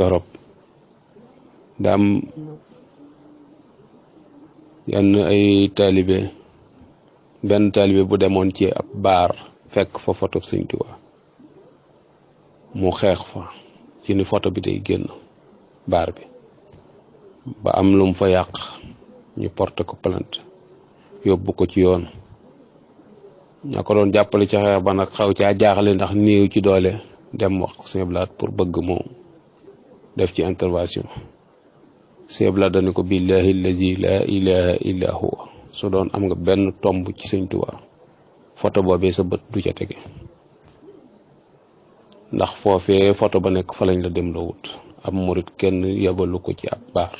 torop. Daam yenn ay taalibe benn taalibe bu demoon ci ab baar fekk fa photo Sëñ Tuubaa mu xeex fa ci ni photo bi day génn baar bi ba am lu mu fa yàq ñu porté ko plainte yóbbu ko ci yoon. ña ko doon jàppale ci xeex ba nag xaw caa jaaxle ndax néew ci doole dem wax ko Sëñ Abdu Lahat pour bëgg moo def ci intervention. Sëñ Abdu Lahat dani ko billahi allazi la ilaha illa huwa su doon am nga benn tomb ci Sëñ Tuubaa photo boobee sa bët du ca tege ndax foofee photo ba nekk fa lañ la dem la wut. ab murit kenn yabalu ko ci ab baar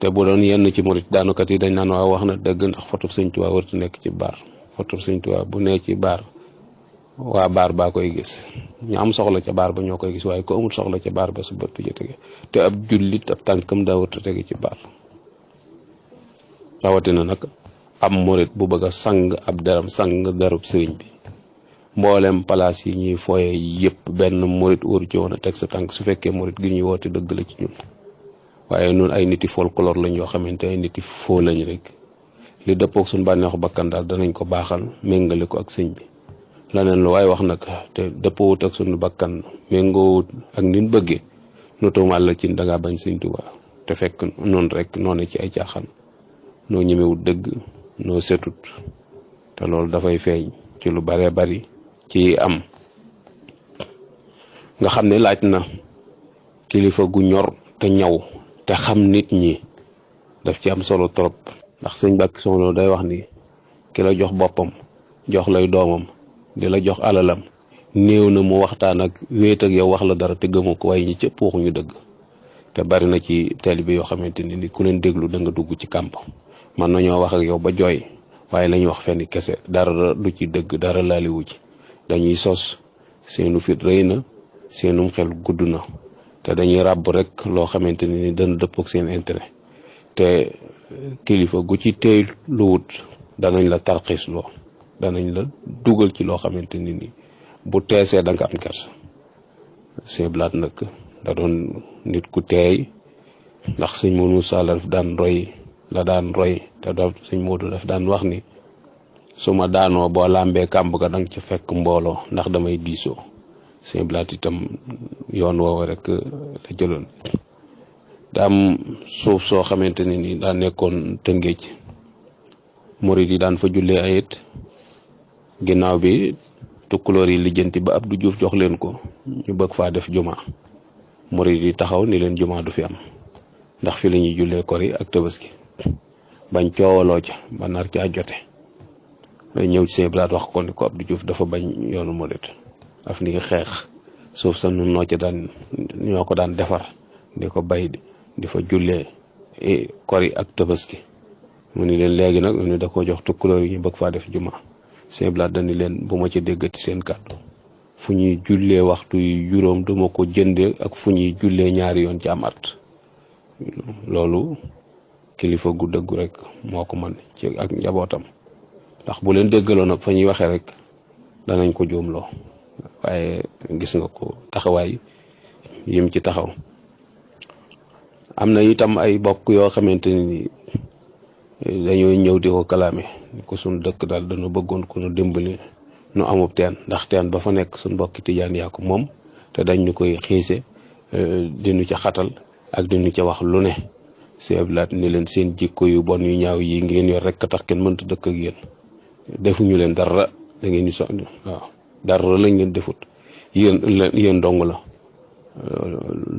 te bu doon yenn ci murit daanukat yi dañ naan waaw wax na dëgg ndax photo Sëñ Tuubaa warut nekk ci baar. photo Sëñ Tuubaa bu nee ci baar waa baar baa koy gis ñu am soxla ca baar ba ñoo koy gis waaye ko amul soxla ca baar ba sa bët du ca tege te ab jullit ab tànkam daa warut a tege ci baar. rawatina nag am murit bu bëgg a sang ab deram sang derub sëriñ bi mboolem palaas yi ñuy foye yëpp benn murit waru ci woon a teg sa tànk su fekkee murit gi ñuy woote dëgg la ci ñun. waaye nun ay niti folklore lañ yoo xamante ay niti foo lañ rek li dëppook suñ bànneexu bakkan daal danañ ko baaxal méngale ko ak sëñ bi. laneen lu waaye wax nag te dëppoowut ak suñu bakkan méngoowut ak nin bëggee nu tuumaal la ci dangaa bañ Sëñ Tuubaa te fekk noonu rek noonu ci ay caaxaan noo ñemewut dëgg noo setut te loolu dafay feeñ ci lu bare bari ci am nga xam ne laaj na kilifa gu ñor te ñaw te xam nit ñi daf ci am solo trop. ndax sëñ Mbàkke Soxna Lo day wax ni ki la jox boppam jox lay doomam di la jox alalam néew na mu waxtaan ak wéet ak yow wax la dara te gëmu ko waaye ñi cëpp waxuñu dëgg. te bari na ci taalibe yoo xamante ni ku leen déglu da nga dugg ci kàmp man nañoo wax ak yow ba jooy waaye lañuy wax fenn kese dara du ci dëgg dara laaliwu ci dañuy sos seenu fit rëy na seenum xel gudd na te dañuy ràbb rek loo xamante ni dana dëppook seen intérêt te kilifa gu ci teey lu wut danañ la tarxiis loo danañ la dugal ci loo xamante ni bu teesee da nga am kersa. Sëñ Abdu Lahat nag da doon nit ku teey ndax sëñ Moodu Musaa la daf daan roy te da sëñ Moodu daf daan wax ni su ma daanoo boo làmbee kàmb ga danga ci fekk mbooloo ndax damay diisoo. Sëñ Abdu Lahat itam yoon woowu rek la jëloon. daam suuf soo xamante ni daa nekkoon Tëngéej murit yi daan fa jullee ayit ginnaaw bi tukkulóor yi lijjanti ba Abdou Diouf jox leen ko ñu bëgg faa def juma murit yi taxaw ni leen juma du fi am ndax fi la ñuy jullee kori ak Tabaski bañ coowaloo ca ba nar caa jote day ñëw ci Sëñ Abdu Lahat wax ko ni ko Abdou Diouf dafa bañ yoonu murit daf ni xeex suuf sa nun ñoo ko daan defar di ko bay di fa jullee kori ak Tabaski mu ni leen léegi nag ñu da ko jox tukkulóor yi ñu bëgg faa def juma. Sëñ Abdu Lahat dani leen bu ma ci déggati seen kàddu fu ñuy jullee waxtu yu juróom duma ko jënde ak fu ñuy jullee ñaari yoon ci am at. loolu kilifa gu dëggu rek moo ko mën ci ak njabootam ndax bu leen déggaloon nag fa ñuy waxee rek danañ ko juumloo waaye gis nga ko taxawaay yim ci taxaw. am na itam ay bokk yoo xamante ni dañoo ñëw di ko kalaame ko suñ dëkk daal dañu bëggoon ko nu dimbali nu amub teen ndax teen ba fa nekk suñ mbokki tijaan yaa ko moom te dañ ñu koy xiise dinu ca xatal ak dinu ca wax lu ne. Sëñ Abdu Lahat ni leen seen jikko yu bon yu ñaaw yi ngeen yor rek tax kenn mënta dëkk ak yéen defuñu leen dara da ngeen di waaw dara lañ leen defut yéen dong la.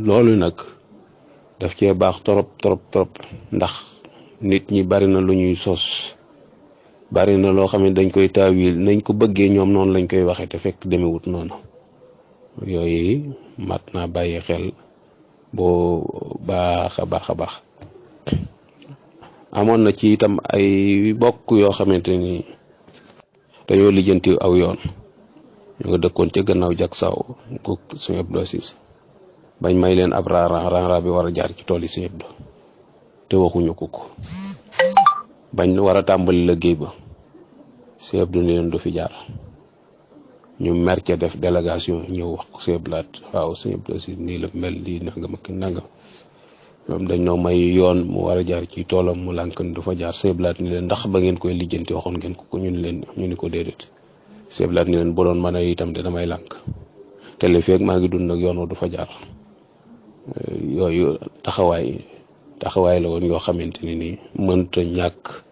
loolu nag daf cee baax trop ndax nit ñi bari na lu ñuy sos bari na loo xam ne dañ koy taawil nañ ko bëggee ñoom noonu lañ koy waxee te fekk demewut noonu. yooyu mat naa bàyyi xel boo baax a baax. amoon na ci itam ay bokk yoo xamante ni dañoo lijjanti aw yoon ñu nga dëkkoon ca gannaaw jak saw ko Sëñ Abdou Aziz bañ may leen ab raara bi war a jaar ci tool yi Sëñ Abdou te waxuñu ko bañ war a tàmbali liggéey ba Sëñ Abdou ni leen du fi jaar ñu mer ca def délégation ñëw wax ko Sëñ Abdou Lahad waaw Sëñ Abdou Aziz nii la mel lii nangam ak nangam moom dañ noo may yoon mu war a jaar ci toolam mu lànk du fa jaar. Sëñ Abdou Lahad ni leen ndax ba ngeen koy lijjanti waxoon ngeen ko ñu ni ko déedéet. Sëñ Abdou Lahad ni leen bu doon mën a itam de damay lànk te li feeg maa ngi dund ak yoon du fa jaar. Yooyu taxawaay la woon yoo xamante ni nii mënta ñàkk.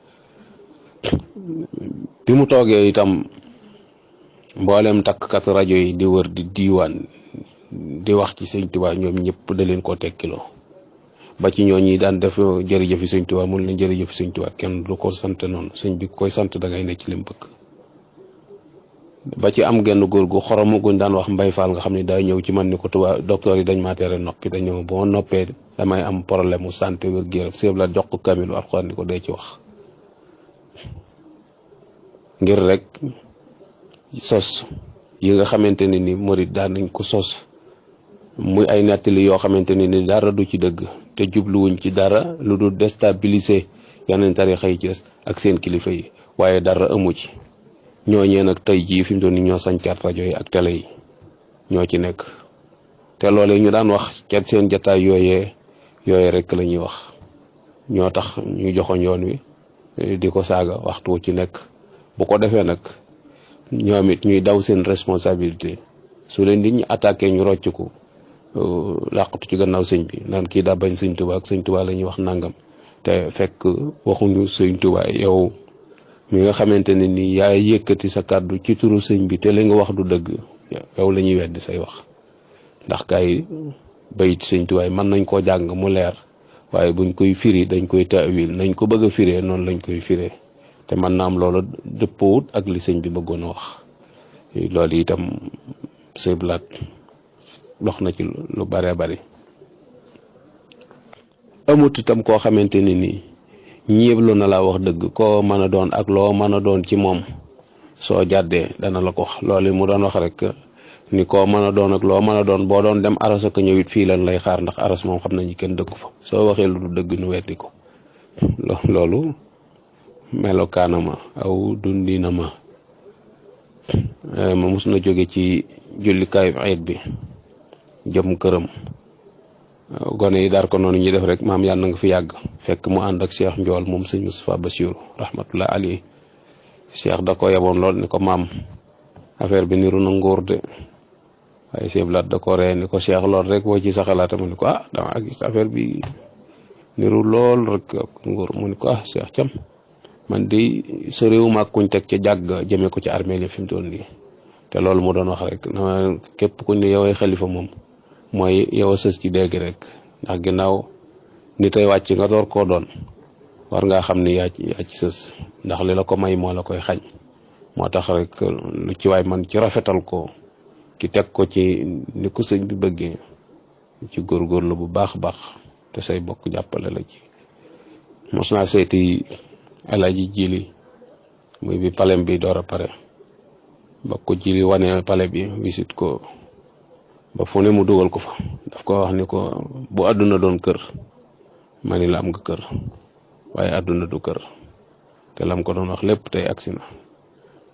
bi mu toogee itam mboolem takkat rajo yi di wër di diiwaan di wax ci Sëñ Tuubaa ñoom ñëpp da leen ko tekkiloo ba ci ñooñi daan def jërëjëfi Sëñ Tuubaa mun leen jërëjëfi Sëñ Tuubaa kenn du ko sant noonu sëñ bi koy sant da ngay ne ci lim bëgg. ba ci am genn góor gu xoromu guñ daan wax Mbay Faal nga xam ne day ñëw ci man ni ko tubaab docteur yi dañ maa tere noppi dañ ñëw boo noppee damay am problème mu santé wér-gu-yaram Sëñ Abdou Lahad jox ko kamilu Alxuraan ni ko dee ci wax ngir rek sos yi nga xamante ne ni murid daan nañ ko sos muy ay nettali yoo xamante ne ni dara du ci dëgg te jubluwuñ ci dara lu dul déstabiliser yeneen tarixa yi ci des ak seen kilifa yi waaye dara amu ci. ñooñee nag tey jii fi mu doon ni ñoo sañcaat rajo yi ak télé yi ñoo ci nekk te loolee ñu daan wax ca seen jataay yooyee rek la ñuy wax ñoo tax ñu joxoñ yoon wi di ko saaga waxtu ci nekk bu ko defee nag ñoom it ñuy daw seen responsabilité su leen nit ñi attaqué ñu rocc ko làqatu ci gannaaw sëñ bi naan kii daa bañ Sëñ Tuubaa ak Sëñ Tuubaa la ñuy wax nangam te fekk waxuñu Sëñ Tuubaa yow mi nga xamante ne ni yaa yëkkati sa kàddu ci turu sëñ bi te li nga wax du dëgg yow la ñuy weddi say wax ndax kay bayit Sëñ Tuubaa mën nañ koo jàng mu leer waaye buñ koy firi dañ koy taawil nañ ko bëgg a firee noonu lañ koy firee te mën naa am loolu dëppoowut ak li sëñ bi bëggoon a wax loolu itam Sëñ Abdou Lahad dox na ci lu bare bari. amut itam koo xamante ni nii ñeeblu na laa wax dëgg koo mën a doon ak loo mën a doon ci moom soo jàddee dana la ko wax loolu mu doon wax rek ni koo mën a doon ak loo mën a doon boo doon dem aras ak ñëwit fii lan lay xaar ndax aras moom xam nañu kenn dëkku fa soo waxee lu du dëgg nu weddi ko loolu melokaanama aw dundinama ma mus na jóge ci jullikaayu ayit bi jëm këram gone yi daar ko noonu ñuy def rek maam yàlla na nga fi yàgg fekk mu ànd ak Cheikh Njool moom sëñ Moustapha Bassirou rahmatullah alayhi Cheikh da ko yeboon lool ni ko maam affaire bi niru na nguur de waaye Sëñ Abdou Lahad da ko ree ni ko Cheikh lool rek boo ci sa xalaat mu ni ko dama gis affaire bi niru lool rek nguur mu ni ko Cheikh cam man di sa réew ma kuñ teg ca jàgg jëmee ko ci armée li fi mu doon nii te loolu mu doon wax rek na képp kuñ ne yoway xalifa moom mooy yow a sës ci dégg rek ndax ginnaaw ni tey wàcc nga door koo doon war ngaa xam ni yaa ci sës ndax li la ko may moo la koy xañ moo tax rek lu ci waay man ci rafetal ko ki teg ko ci ni ko sëñ bi bëggee ci góorgóorlu bu baax baax te say bokk jàppale la ci. mos naa seeti Alaaji Jili muy bi palem bi door a pare bokk Jili wane pale bi visite ko ba fu ne mu dugal ko fa daf ko wax ni ko bu àdduna doon kër ma ni la am nga kër waaye àdduna du kër te lam ko doon wax lépp tey agsi na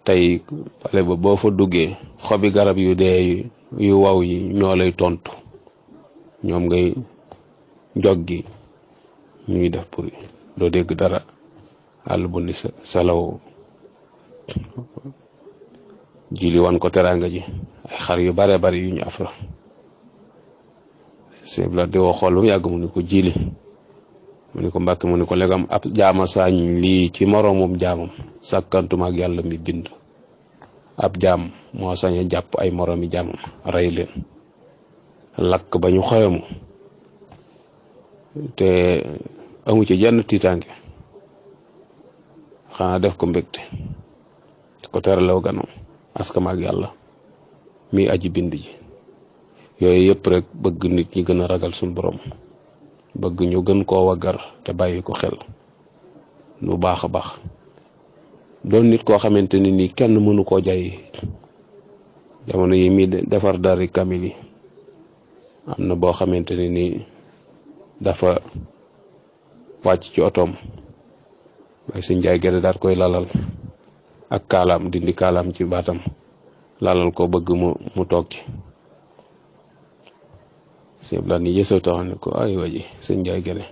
tey pale ba boo fa duggee xobi garab yu dee yu waw yi ñoo lay tontu ñoom ngay joggi ñuy def pour doo dégg dara àll bu ni salaw Jili wan ko teraanga ji ay xar yu bare bari yu ñu afra Sëñ Abdou Lahad di woo xool ba mu yàgg mu ni ko Jili mu ni ko Mbàkke mu ni ko legam ab jaama sañ lii ci moroomum jaamam sàkkantuma ak yàlla mi bind ab jaam moo sañ a jàpp ay moroomi jaamam rey leen lakk ba ñu xoyamu te amu ci jenn tiitaange xanaa def ko mbégte ko teralew ganam askama ak yàlla mi aji bind ji yooyu yëpp rek bëgg nit ñi gën a ragal suñ borom bëgg ñu gën koo waggar te bàyyi ko xel lu baax a baax doon nit koo xamante ni nii kenn mënu koo jaay jamono yi mi defar dari kamil yi am na boo xamante ni nii dafa wàcc ci otoom waaye sëñ Njaay Gédé daal koy lalal ak kaalaam dindi kaalaam ci baatam lalal ko bëgg mu toog ci sëñ Abdou Lahad ni yësoo taxaw ne ko ay waji sëñ Njaay Gene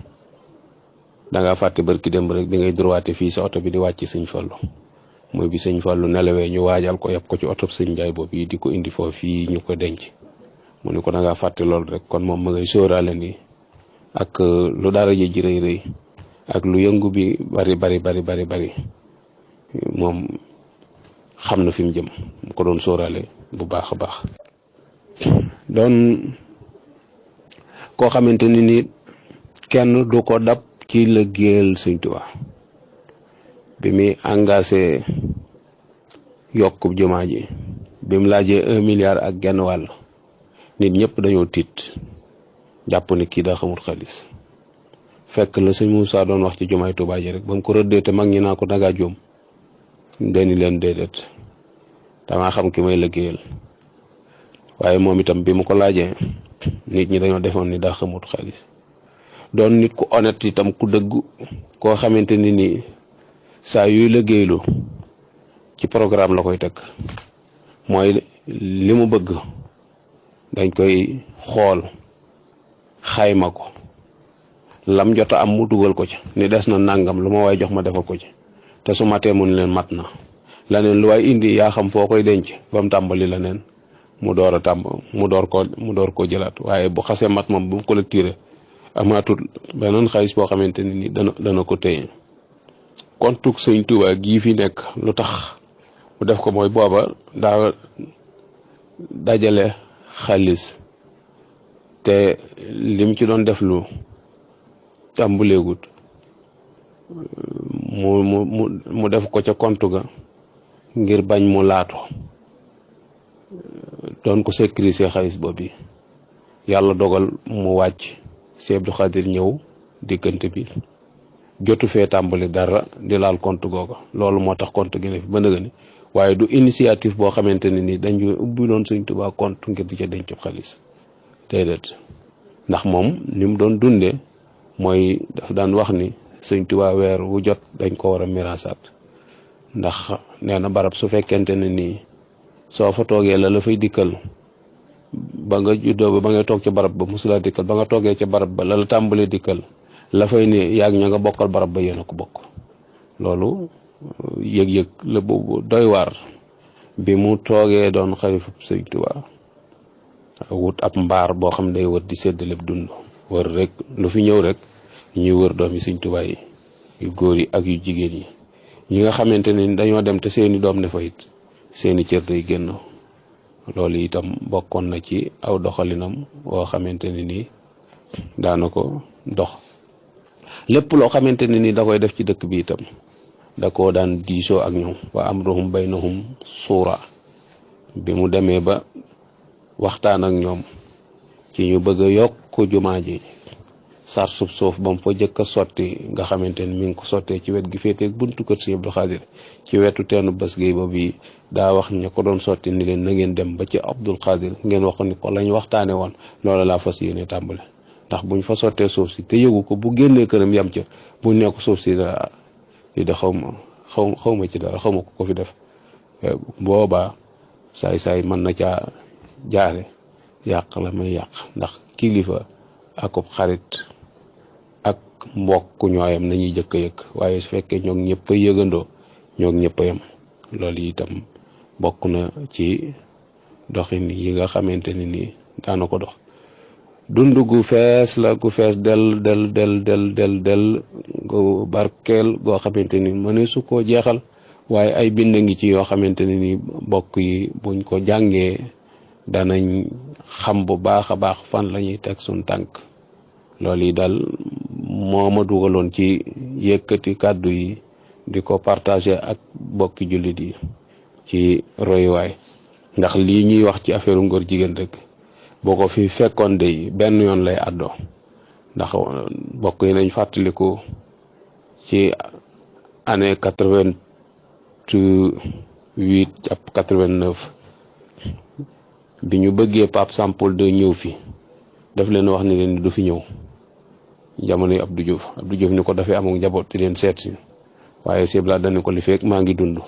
da ngaa fàtte barki démb rek bi ngay droité fii sa oto bi di wàcc sëñ Fallu mooy bi sëñ Fallu nelawee ñu waajal ko yàpp ko ci oto sëñ Njaay boobu yi di ko indi foofu fii ñu ko denc mu ne ko da ngaa fàtte loolu rek kon moom ma ngay sóoraale ni ak lu dara ji rëy rëy ak lu yëngu bi bari moom xam na fi mu jëm mu ko doon sóoraale bu baax a baax doon koo xamante ni kenn du ko dab ci liggéeyal Sëñ Tuubaa bi muy engagé yokkub jumaa ji bi mu laajee 1 milliard ak genn wàll nit ñëpp dañoo tiit jàpp ne kii daa xamul xaalis fekk la sëñ Moussa doon wax ci jumaay Tuubaa ji rek ba mu ko rëddee te mag ñi naa ko dangaa jóom deni leen déedéet damaa xam ki may liggéeyal waaye moom itam bi mu ko laajee nit ñi dañoo defoon ni daa xamul xaalis doon nit ku honnête itam ku dëgg koo xamante ni saa yuy liggéeylu ci programme la koy teg mooy li mu bëgg dañ koy xool xayma ko lam jota am mu dugal ko ci ni des na nangam lu ma waay jox ma defal ko ci te su matee mu ne leen mat na leneen lu waay indi yaa xam foo koy denc ba mu tàmbali leneen mu door koo jëlaat waaye bu xasee mat moom bu mu collecté amaatul beneen xaalis boo xamante ni dana ko téye kontug Sëñ Tuubaa gii fi nekk lu tax mu def ko mooy booba daa dajale xaalis te lim ci doon def lu tàmbuleegut mu def ko ca compte ga ngir bañ mu laatu doon ko sécuriser xaalis boobu yàlla dogal mu wàcc Sëñ Abdou Khadir ñëw diggante bi jotu fee tàmbali dara di laal compte googa loolu moo tax compte gi ne fi ba nëga ni waaye du initiative boo xamante ne ni dañu ubbi doon Sëñ Tuubaa compte ngir di ca denc xaalis déedéet ndax moom li mu doon dundee mooy daf daan wax ni Sëñ Tuubaa weer wu jot dañ ko war a miraasaat ndax nee na barab su fekkente ne nii soo fa toogee la fay dikkal ba nga juddoo ba ngay toog ca barab ba musula dikkal ba nga toogee ca barab ba la tàmbalee dikkal la fay ne yaag ña nga bokkal barab ba yéen a ko bokk loolu yëg-yëg la boobu doy waar bi mu toogee doon xalifa Sëñ Tuubaa wut ab mbaar boo xam day wër di séddale dund wër rek lu fi ñëw rek ñuy wër doomi Sëñ Tuubaa yi yu góor yi ak yu jigéen yi ñi nga xamante ne dañoo dem te seeni doom ne fa it seeni cër day génn loolu itam bokkoon na ci aw doxalinam woo xamante ne nii daana ko dox lépp loo xamante ne nii da koy def ci dëkk bi itam da koo daan diisoo ak ñoom wa amruhum baynahum suura bi mu demee ba waxtaan ak ñoom ci ñu bëgg a yokk jumaa ji sar suuf ba mu fa jëkk a sotti nga xamante ni mi ngi ko sottee ci wet gi féeteeg buntu kër Sëñ Abdou Khadir ci wetu teenu bés gi boobu yi daa wax ña ko doon sotti ni leen na ngeen dem ba ci Abdul Khadir ngeen wax ni ko lañ waxtaane woon loola laa fas yéene tàmbale ndax buñ fa sottee suuf si te yëgu ko bu génnee këram yam ca buñ nekk suuf si da xaw ma ci dara xaw ma ko fi def boobaa saay mën na caa jaare yàq la may yàq ndax kilifa akub xarit ak mbokk ñooyam nañuy jëkk a yëg waaye su fekkee ñoom ñëpp a yëgandoo ñoom ñëpp a yem loolu itam bokk na ci doxin yi nga xamante ne nii daana ko dox dund gu fees la gu fees del gu barkeel goo xamante ni mëne su koo jeexal waaye ay bind ngi ci yoo xamante ne ni bokk yi buñ ko jàngee danañ xam bu baax a baax fan la ñuy teg suñ tànk loolu yi daal moo ma dugaloon ci yëkkati kàddu yi di ko partager ak bokki jullit yi ci royuwaay ndax lii ñuy wax ci affaire ngóor jigéen rek boo ko fi fekkoon de benn yoon lay àddoo ndax bokk yi nañ fàttaliku ci année 88 jàpp 89 bi ñu bëggee Pape Sampol de ñëw fi daf leen wax ni leen du fi ñëw jamono yi Abdou Diouf ni ko dafay amul njaboot di leen seet si waaye Sëñ Abdou Lahad dañu ko li fekk maa ngi dund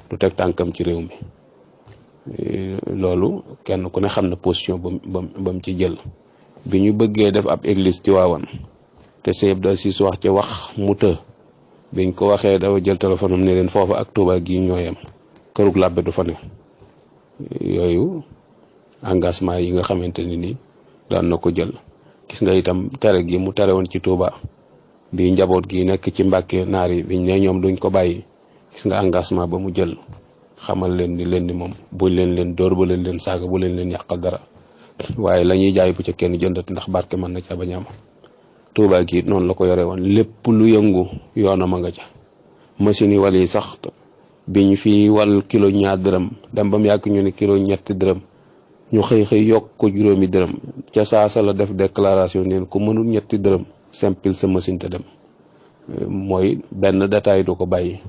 du teg tànkam ci réew mi loolu kenn ku ne xam na position ba mu ci jël bi ñu bëggee def ab église Tiwaawan te Sëñ Abdou Aziz wax ci wax mu të biñ ko waxee dafa jël téléphone am ne leen foofu ak Touba gii ñooyam kërug làbbe du fa ne. yooyu engagement yi nga xamante ni daan na ko jël. gis nga itam tere gi mu tere woon ci Touba bi njaboot gi nekk ci Mbàkke naar yi biñ ne ñoom duñ ko bàyyi gis nga engagement ba mu jël xamal leen ni moom buñ leen dóor bu leen saaga bu leen yàqal dara waaye la ñuy jaay bu ca kenn jëndat ndax barke mën na ca bañ a am. Touba gi noonu la ko yore woon lépp lu yëngu yoonam a nga ca machine yi wal yi sax biñ fi wal kilo ñaar dërëm dem ba mu yàgg ñu ne kilo ñetti dërëm ñu xëy yokk ko juróomi dërëm ca saasa la def déclaration neen ku mënul ñetti dërëm simple sa machine te dem. mooy benn détail du ko bàyyi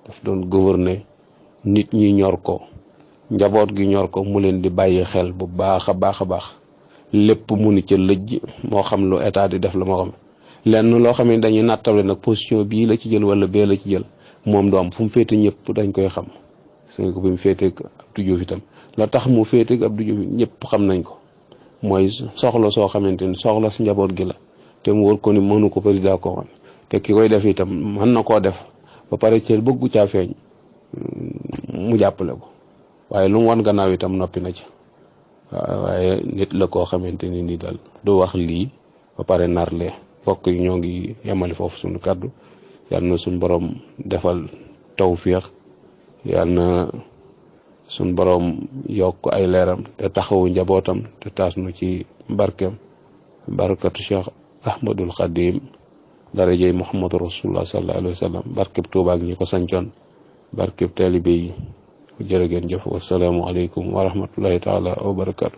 daf doon gouverner nit ñi ñor ko njaboot gi ñor ko mu leen di bàyyi xel bu baax a baax lépp mu ni ca lëjj moo xam lu état di def la moo xam lenn loo xam ne dañuy nattable nag position bii la ci jël wala bee la ci jël moom doom fu mu féete ñëpp dañ koy xam su nga ko bi mu féeteeg Abdou Diouf itam la tax mu féeteeg Abdou Diouf ñëpp xam nañ ko mooy soxla soo xamante ni soxla si njaboot gi la te mu wër ko ni mënu ko président ko woon te ki koy def itam mën na koo def ba pare cër bëggu caa feeñ mu jàppale ko waaye lu mu wan gannaaw itam noppi na ci waaye nit la koo xamante ni daal du wax lii ba pare narle bokk yi ñoo ngi yemali foofu suñu kàddu yal na suñ borom defal tawfiix yal na suñ borom yokk ay leeram te taxawu njabootam te taas nu ci barkeem barakatu Cheikh Ahmadul Xadim darajey Muhammadu Rasulullah sallallahu alayhi wa sallam barkeb Tuubaa ak ñi ko sancoon barkeb taalibe yi jërë ngeen jëf wasalaamu aleykum wa rahmatullahi taala wa barakaatu.